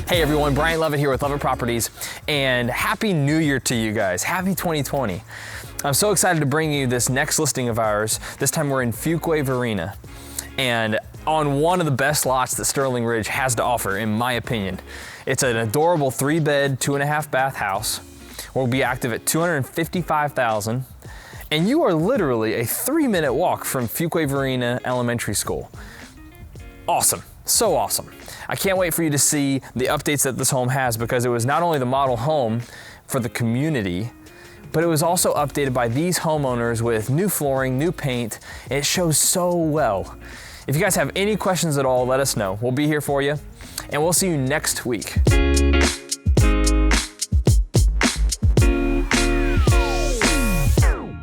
Hey everyone, Brian Levitt here with Levitt Properties, and Happy New Year to you guys. Happy 2020. I'm so excited to bring you this next listing of ours. This time we're in Fuquay Varina, and on one of the best lots that Sterling Ridge has to offer, in my opinion. It's an adorable 3-bed, 2.5 bath house. We'll be active at $255,000, and you are literally a 3-minute walk from Fuquay Varina Elementary School. Awesome, so awesome. I can't wait for you to see the updates that this home has, because it was not only the model home for the community, but it was also updated by these homeowners with new flooring, new paint. It shows so well. If you guys have any questions at all, let us know. We'll be here for you, and we'll see you next week.